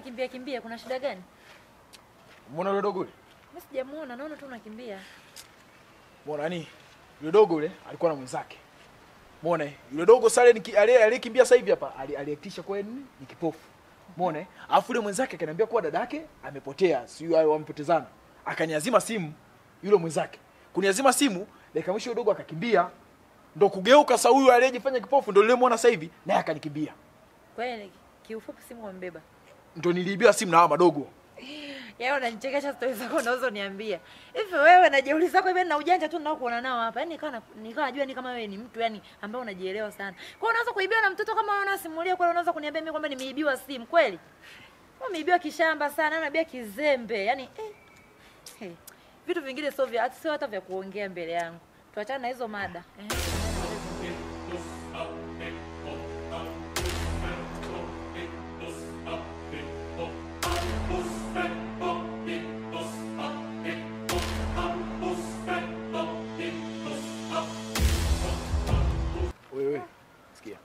unakimbia kimbia? Kuna shida gani? Umeona yule dogo yule? Mimi sijamuona, naona tu unakimbia. Umeona nani? Yule dogo yule alikuwa na mwenzake. Umeona yule dogo sale aliyekimbia sasa hivi hapa aliaktisha kwa nini? Ni kipofu. Umeona alafu yule mwenzake akaniambia kwa dadake amepotea, sio wao wampotezana. Akaniazima simu yule mwenzake. Kuniazima simu, dakika mwisho yule dogo akakimbia. Ndo kugeuka sasa huyu aliyejifanya kipofu ndo nilimwona sasa hivi naye akanikimbia. Kwani kiufupi simu umembeba? Ndo niliibiwa simu na hawa madogo. Yeye unanichekesha story zako unaweza niambia. Hivi wewe na jeuri zako hivi na ujanja tu ninao kuona nao hapa. Yaani nikawa najua ni kama wewe ni mtu yani ambaye unajielewa sana. Kwa hiyo unaweza kuibiwa na mtoto kama wewe unasimulia kwa unaweza kuniambia mimi kwamba nimeibiwa simu kweli? Wewe umeibiwa kishamba sana, unaibia kizembe. Yaani vitu vingine sio hata vya kuongea mbele yangu. Tuachane na hizo mada. Wewe sikia.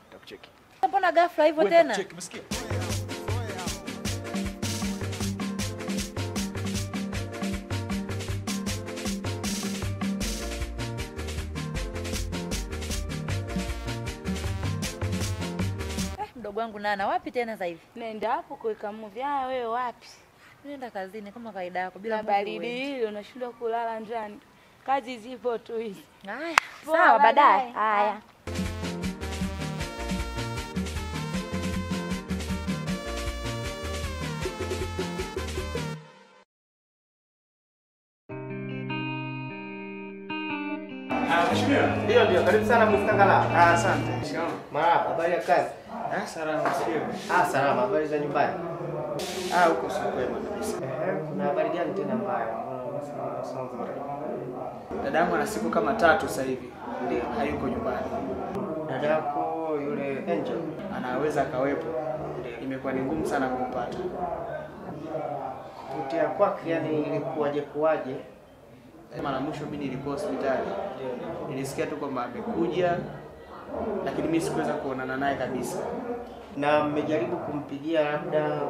Nitakucheki. Mbona ghafla hivyo tena? Nitakucheki, msikia? Mdogo wangu Nana, wapi tena sasa hivi? Naenda hapo kuweka movie. Wewe wapi? Nenda kazini kama kawaida yako bila baridi hili unashindwa kulala ndani. Kazi zipo tu hizi. Haya, sawa baadaye. Haya. Ndio, karibu sana Mustangala. Asante. Shikamoo. Marhaba, habari ya kazi? Salama sio. Salama, habari za nyumbani? Huko sio kwema kabisa. Kuna habari gani tena mbaya? Dadangu ana siku kama 3 sasa hivi. Ndio, hayuko nyumbani. Dadako yule Angel anaweza akawepo. Imekuwa ni ngumu sana kumpata. kupotea kwake yani ilikuwaje kuwaje? Mara mwisho mimi nilikuwa hospitali. Nilisikia tu kwamba amekuja lakini mimi sikuweza kuonana naye kabisa. Na mmejaribu kumpigia labda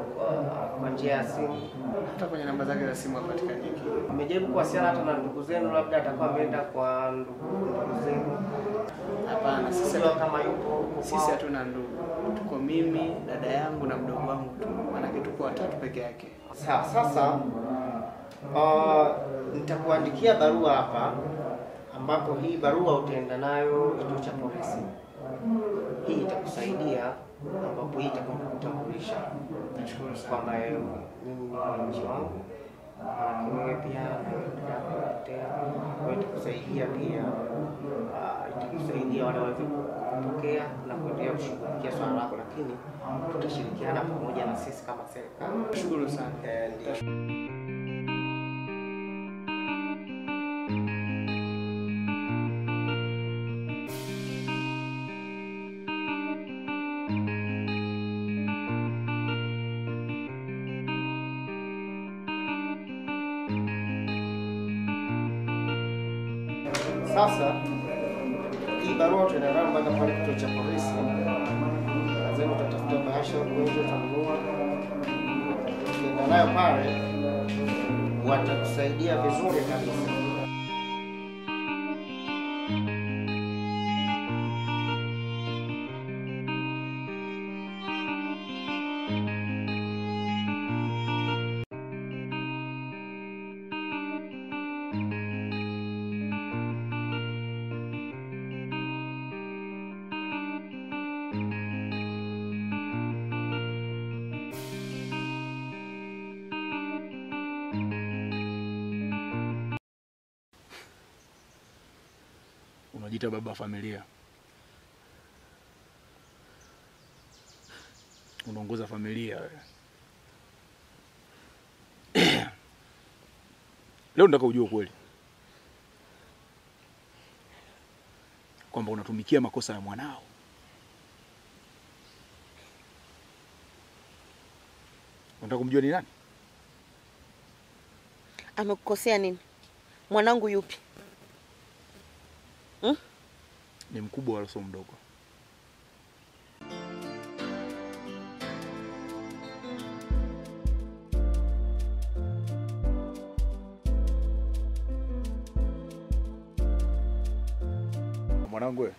kwa njia ya simu? Hata kwenye namba zake za simu hapatikaniki. Mmejaribu kuwasiliana hata na ndugu zenu labda atakuwa ameenda kwa ndugu zenu? Hapana, sisi kama yupo. Sisi hatuna ndugu. Tuko mimi, dada yangu na mdogo wangu tu. Maana tuko watatu peke yake. Sawa, sasa nitakuandikia barua hapa ambapo hii barua utaenda nayo kituo cha polisi. Hii itakusaidia ambapo hii itakutambulisha. Nashukuru sana kwamba mimi ni mwananchi wangu. Wewe pia na itakusaidia pia. Itakusaidia wale kupokea na kuendelea kushughulikia swala lako, lakini tutashirikiana pamoja na sisi kama serikali. Nashukuru sana. Sasa hii barua tunaenda mpaka pale kituo cha polisi. Lazima tutatafuta bahasha ugonjwa utanunua. Ukienda nayo pale watakusaidia vizuri kabisa. Unajiita baba familia. Unaongoza familia wewe. Leo nataka ujue kweli kwamba unatumikia makosa ya mwanao. Unataka kumjua ni nani? Amekukosea nini? Mwanangu yupi? Ni mkubwa wala sio mdogo. Mwanangu wewe.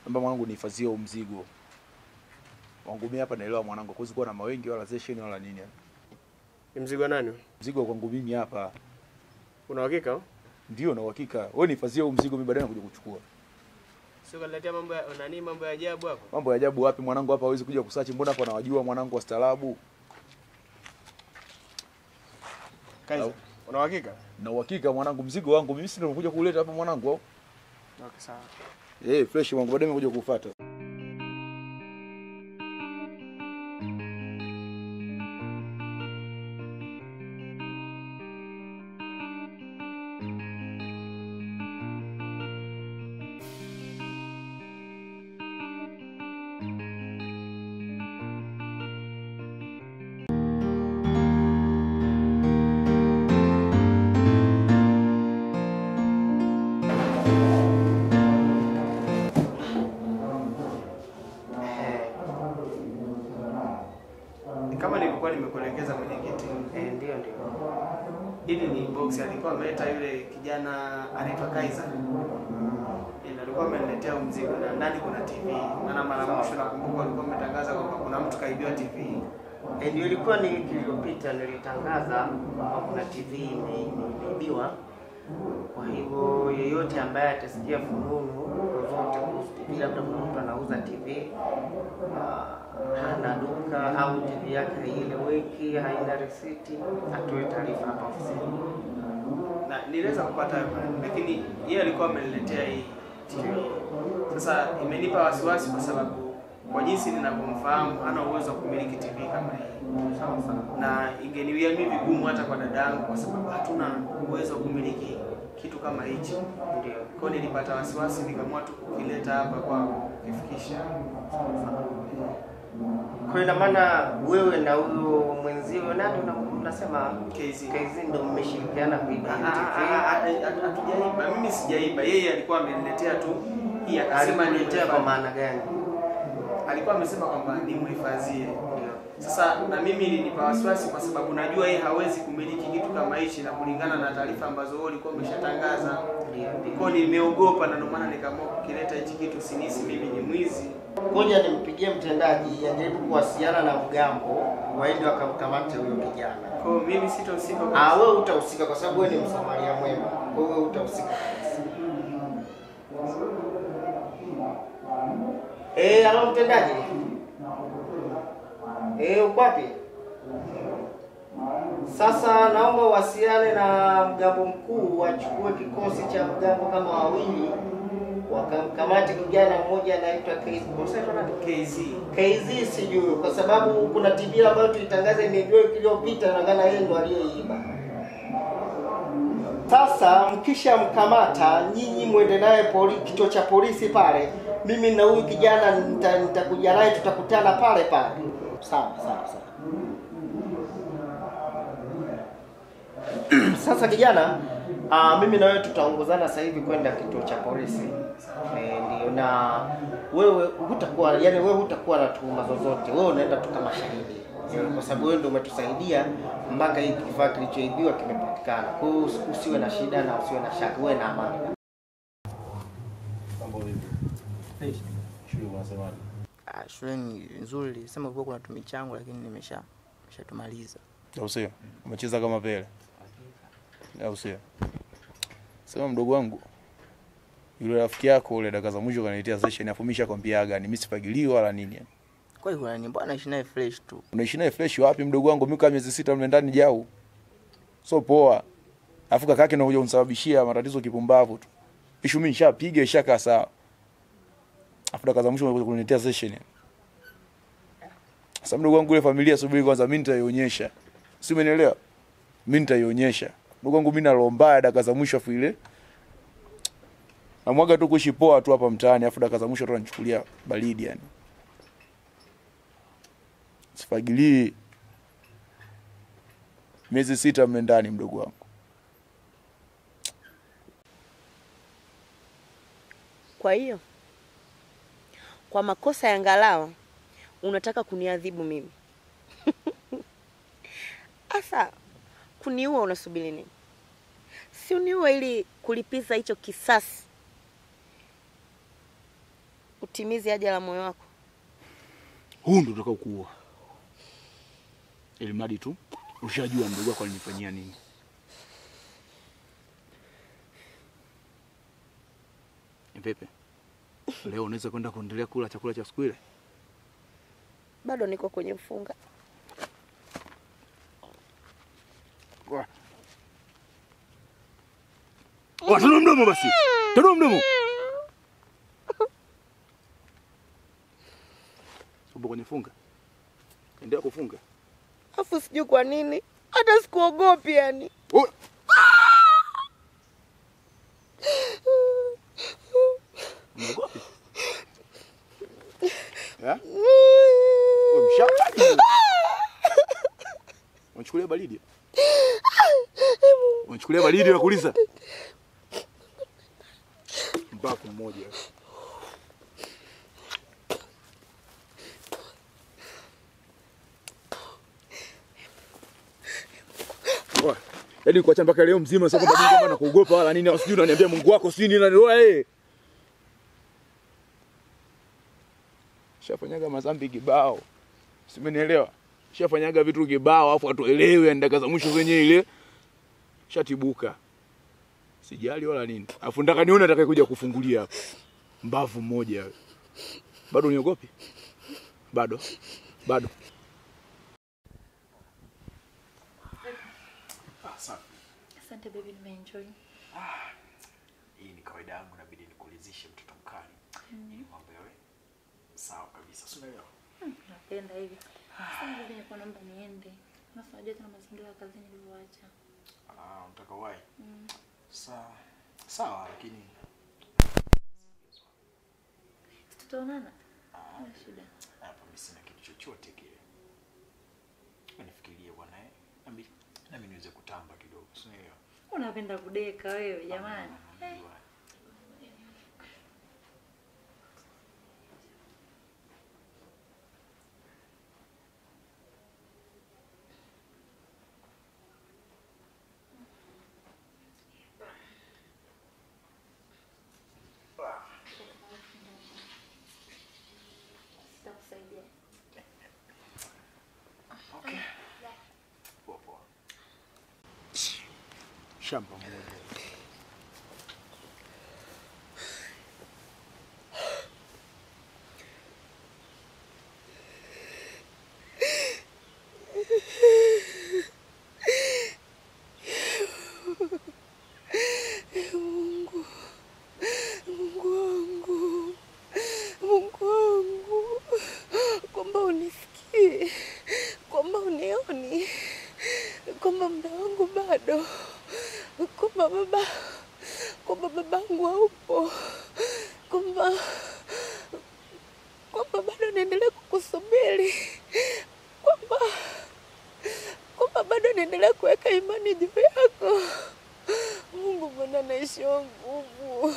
Naomba mwanangu nihifadhie huo mzigo. Wangu mimi hapa naelewa mwanangu, kuzi kuwa na mawengi wala session wala nini. Ni mzigo nani? Mzigo kwangu mimi hapa. Una uhakika? Ndio na uhakika. Wewe nihifadhie huo mzigo, mimi baadaye nakuja kuchukua. Sio kaniletea mambo ya nani, mambo ya ajabu hapo. Mambo ya ajabu wapi mwanangu, hapa hawezi kuja kusearch, mbona hapa nawajua mwanangu wastaarabu. Kaiza, una uhakika? Na uhakika mwanangu, mzigo wangu mimi si ndio nakuja kuleta hapa mwanangu au? Okay, sawa. Fresh mwanangu, baadaye nakuja kufuata. Kama nilikuwa nimekuelekeza mwenyekiti. Ndio. Hili ni box alikuwa ameleta yule kijana anaitwa Kaiza. Alikuwa ameniletea mzigo na ndani kuna TV. Maana mara mwisho nakumbuka alikuwa ametangaza kwamba kuna mtu kaibiwa TV. Ndio ilikuwa ni wiki iliyopita nilitangaza kwamba kuna TV imeibiwa. Kwa hivyo yeyote ambaye atasikia fununu zozote kuhusu TV, labda kuna mtu anauza TV, hana duka au TV yake haieleweki, haina risiti, atoe taarifa hapa ofisini. Na niliweza kupata lakini yeye alikuwa ameniletea hii TV. Sasa imenipa wasiwasi kwa sababu kwa jinsi ninavyomfahamu hana uwezo wa kumiliki TV kama hii. Na ingeniwia mimi vigumu hata kwa dadangu kwa sababu hatuna uwezo wa kumiliki kitu kama hichi. Ndio. Kwa nilipata wasiwasi nikamua tu kukileta hapa kwa kukifikisha. Kwa ina maana wewe na huyo mwenzio nani unasema KZ ndio mmeshirikiana kuiba TV? Hatujaiba, mimi sijaiba. Yeye alikuwa ameniletea tu. Hii akasema niletea kwa maana gani? Alikuwa amesema kwamba nimhifadhie. Sasa na mimi ilinipa wasiwasi kwa sababu najua yeye hawezi kumiliki kitu kama hichi na kulingana na taarifa ambazo wewe ulikuwa umeshatangaza. Kwa nimeogopa na ndio maana nikaamua kukileta hichi kitu, sinisi mimi ni mwizi. Ngoja nimpigie mtendaji ajaribu kuwasiliana na mgambo waende wakamkamate huyo kijana. Kwa mimi sitahusika. Wewe utahusika kwa sababu wewe ni msamaria mwema. Kwa hiyo utahusika kabisa. Halo mtendaji. Uko wapi? Sasa naomba wasiliane na mgambo mkuu wachukue kikosi cha mgambo kama wawili wakamkamate kijana mmoja anaitwa KZ sijui kwa sababu kuna TV ambayo tulitangaza imeibiwa iliyopita na ngana yeye ndo aliyoiba. Sasa mkisha mkamata nyinyi muende naye kituo cha polisi pale. Mimi na huyu kijana nitakuja naye tutakutana pale pale. Sawa. Sasa kijana, mimi na wewe tutaongozana sasa hivi kwenda kituo cha polisi. Ndio, na wewe hutakuwa na tuhuma zozote. Wewe unaenda tu kama shahidi. Kwa sababu wewe ndio umetusaidia mpaka hiki kifaa kilichoibiwa kimepatikana. Kwa hiyo usiwe na shida na usiwe na shaka, wewe na amani. Mambo vipi? Shule unasemaje? Shule ni nzuri, sema kulikuwa kuna tumichango lakini nimeshatumaliza. Au sio? Umecheza kama Pele. Au sio? Sema mdogo wangu. Yule rafiki yako yule dakika za mwisho kaniletea session afumisha kwambia gani mimi sipagiliwa wala nini yani. Kwa hiyo ni mbona naishi naye fresh tu. Unaishi naye fresh wapi mdogo wangu? Mimi kama miezi 6 mle ndani jau. So poa. Afu kaka yake anakuja kunisababishia matatizo kipumbavu tu. Ishu mimi nishapiga ishaka sawa. Afu dakika za mwisho anakuja kuniletea session. Sasa mdogo wangu ile familia subiri kwanza mimi nitaionyesha. Si umenielewa? Mimi nitaionyesha. Ndugu wangu mimi nalomba dakika za mwisho afu ile. Namwaga tu kuishi poa tu hapa mtaani afu dakika za mwisho tu anachukulia baridi yani. Sifagilii. Miezi 6 mle ndani mdogo wangu. Kwa hiyo kwa makosa ya Ngalawa unataka kuniadhibu mimi? Asa kuniua unasubiri nini? Si uniue ili kulipiza hicho kisasi utimize haja la moyo wako. Huu ndio utakao kuua. Ili mradi tu ushajua mdogo wako alinifanyia nini. Pepe. Leo unaweza kwenda kuendelea kula chakula cha siku ile? Bado niko kwenye mfunga. Tanua mdomo basi. Tanua mdomo. Upo kwenye funga? Endelea kufunga. Afu sijui kwa nini. Hata sikuogopi yani. Unaogopi? Ya? Mshaka. Unachukulia baridi? Unachukulia baridi nakuuliza? Mbaku mmoja. Yaani kuacha mpaka leo mzima sasa kwamba kama nakuogopa wala nini, usijui unaniambia Mungu wako si nini na wewe. Shafanyaga mazambi kibao. Simenielewa? Shafanyaga vitu kibao afu atuelewe ndaka za mwisho zenye ile. Shatibuka. Sijali wala nini. Afu ndaka nione atakayekuja kufungulia hapa. Mbavu mmoja. Bado uniogopi? Bado. Asante baby, nimeenjoy. Hii ni kawaida yangu, inabidi nikuulizishe mtoto mkali. Ni mambo yawe sawa kabisa. Unaelewa? Napenda hivi. Sasa baby, nilikuwa naomba niende. Unajua tena mazingira ya kazini nilioacha. Unataka wapi? Sawa, lakini tutaonana. Hakuna shida. Hapa mimi sina kitu chochote kile. Nifikirie bwana nami niweze kutamba kidogo. Unaelewa? Unapenda kudeka wewe jamani. Shamba moja. Mungu wangu, kwamba unisikie, kwamba unioni, kwamba muda wangu bado, kwamba babangu haupo, kwamba bado naendelea kukusubiri, kwamba bado naendelea kuweka imani juu yako. Mungu, mbona naishiwa nguvu?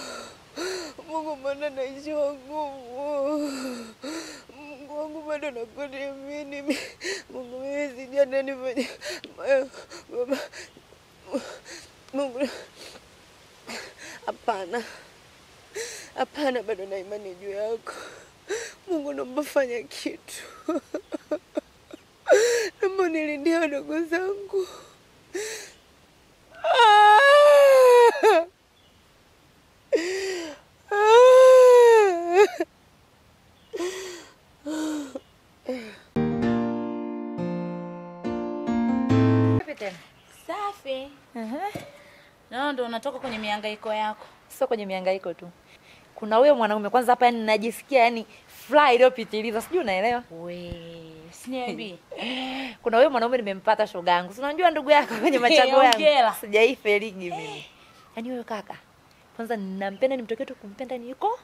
Mungu, mbona naishiwa nguvu? Mungu wangu, bado nakuamini. Mungu, mimi sijana nifanye baba. Mungu, hapana, bado na imani juu yako. Mungu, naomba fanya kitu. Naomba nilindie wadogo zangu. Safi. Ndo unatoka kwenye mihangaiko yako. Sio kwenye mihangaiko tu. Kuna huyo mwanaume kwanza hapa, yani najisikia yani fly iliyopitiliza. Sijui unaelewa? Siniambi. Kuna huyo mwanaume nimempata shogangu. Si unajua ndugu yako kwenye machaguo yangu. Sijaifeligi mimi. Yaani huyo kaka. Kwanza ninampenda, nimtokee tu kumpenda ni yuko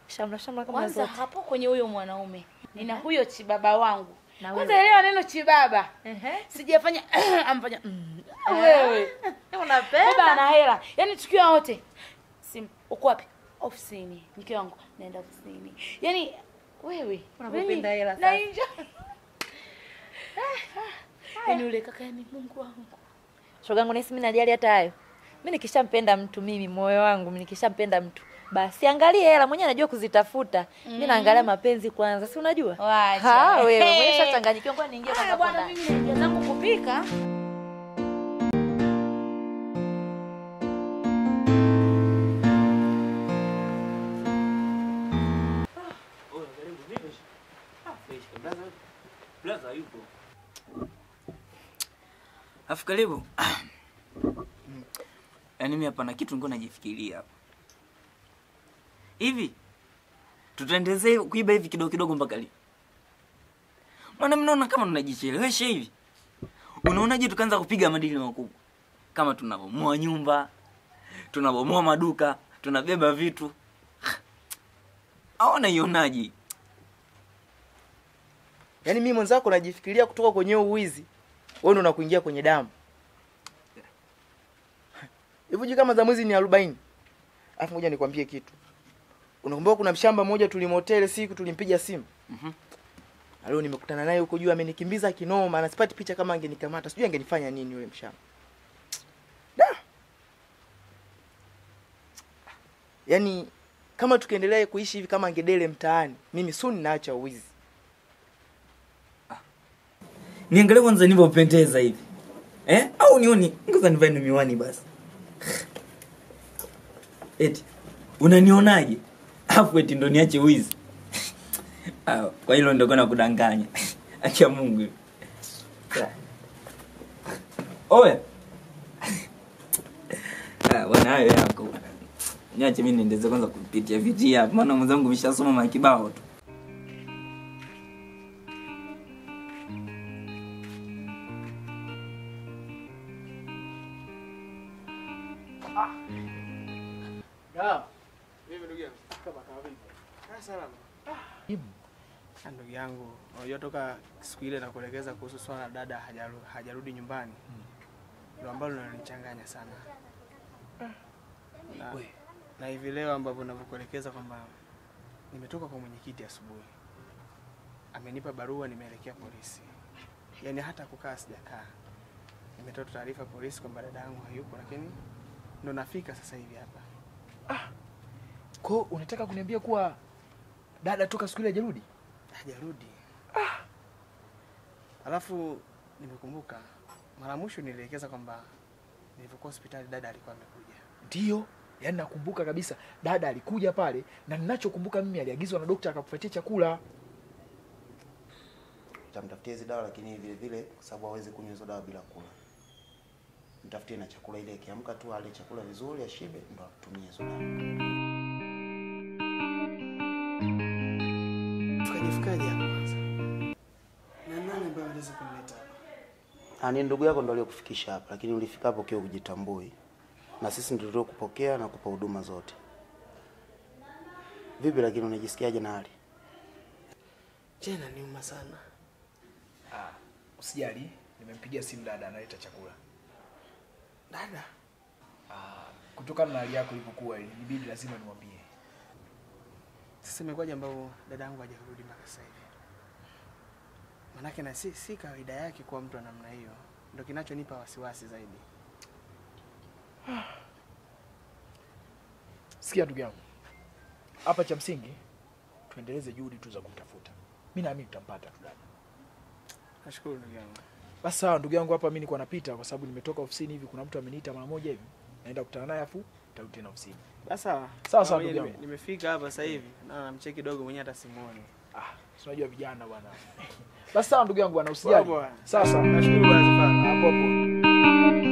shamla kama kwanza zote. hapo kwenye huyo mwanaume. Nina huyo chibaba wangu. Kwanza elewa neno chibaba. Sijafanya amfanya wewe. Unapenda? Baba ana hela. Yaani tukiwa wote. Uko wapi? Ofisini. Mke wangu naenda ofisini. Yaani wewe unapenda hela sasa. Yaani ule kaka ni Mungu wangu. Shogangu nisi mimi najali hata hayo. Mimi nikishampenda mtu, mimi moyo wangu mimi nikishampenda mtu Basi angalia hela, mwenyewe anajua kuzitafuta. Mimi naangalia mapenzi kwanza, si unajua? Wacha. Wewe umeshachanganyikiwa, ngoja niingie kwanza Bwana ndani. mimi naingia zangu kupika. Afu karibu. Yaani mimi hapa na kitu niko najifikiria hapa. Hivi tutaendelea kuiba hivi kidogo kidogo mpaka lini? Maana mnaona kama tunajichelewesha hivi. Unaonaje tukaanza kupiga madili makubwa? Kama tunabomoa nyumba, tunabomoa maduka, tunabeba vitu. Aona ionaje? Yaani mimi mwenzako najifikiria kutoka kwenye uwizi. Wewe ndo unakuingia kwenye damu. Hivi kama za mwezi ni 40. Alafu ngoja nikwambie kitu. Unakumbuka kuna mshamba mmoja tulimotele siku tulimpiga simu? Leo nimekutana naye huko juu amenikimbiza kinoma na sipati picha kama angenikamata. Sijui angenifanya nini yule mshamba. Da. Yaani kama tukiendelea kuishi hivi kama ngedele mtaani, mimi soon naacha uwizi. Niangalie kwanza nilivyopendeza hivi. Au nioni ngoja nivae miwani basi. Eti unanionaje? Afu eti ndo niache wizi. Kwa hilo ndo kona kudanganya. Acha Mungu. Oe. Bwana hayo yako. Niache mimi niendeze kwanza kupitia vitia hapa maana mwenzangu umeshasoma makibao tu. Mimi ndugu yangu. Kama kawaida. Salama. Ndugu yangu, unajua toka siku ile nakuelekeza kuhusu swala dada hajarudi nyumbani. Ndio ambalo linanichanganya sana. Na hivi leo ambapo ninakuelekeza kwamba nimetoka kwa mwenyekiti asubuhi. Amenipa barua nimeelekea polisi. Yaani hata kukaa sijakaa. Nimetoa taarifa polisi kwamba dada yangu hayupo lakini ndo nafika sasa hivi hapa. Kwa unataka kuniambia kuwa dada toka siku ile hajarudi? Hajarudi. Alafu nimekumbuka mara mwisho nilielekeza kwamba nilipokuwa hospitali dada alikuwa amekuja. Ndio, yaani nakumbuka kabisa dada alikuja pale na ninachokumbuka mimi aliagizwa na daktari akakupatia chakula. Nitamtafutia hizo dawa lakini vile vile kwa sababu hawezi kunywa hizo dawa bila kula. Nitafutie na chakula ile kiamka tu ale chakula vizuri ashibe ndo atumie hizo dawa. Fikaje hapo kwanza? Na nani ambaye anaweza kunileta hapa? Ni ndugu yako ndo aliyokufikisha hapa lakini ulifika hapo kio kujitambui. Na sisi ndio tuliokupokea na kupa huduma zote. Vipi lakini unajisikiaje na hali? Jana niuma sana. Usijali, nimempigia simu dada analeta chakula. Dada? Kutokana na hali yako ilivyokuwa ilibidi lazima niwaambie. Sasa imekwaje ambao dada yangu hajarudi mpaka sasa hivi? Manake na si kawaida yake kwa mtu namna hiyo. Ndio kinachonipa wasiwasi zaidi. Sikia ndugu yangu. Hapa cha msingi tuendeleze juhudi tu za kumtafuta. Mimi naamini tutampata tu dada. Nashukuru ndugu yangu. Basi sawa ndugu yangu, hapa mimi niko napita kwa sababu nimetoka ofisini hivi, kuna mtu ameniita mara moja hivi. Naenda kukutana naye afu tarudi tena ofisini. Basi sawa. Sawa ndugu yangu. Nimefika hapa sasa hivi na namcheki dogo mwenyewe hata simuoni. Unajua vijana bwana. Basi sawa ndugu yangu bwana, usijali. Sawa. Sawa. Nashukuru bwana. Hapo hapo.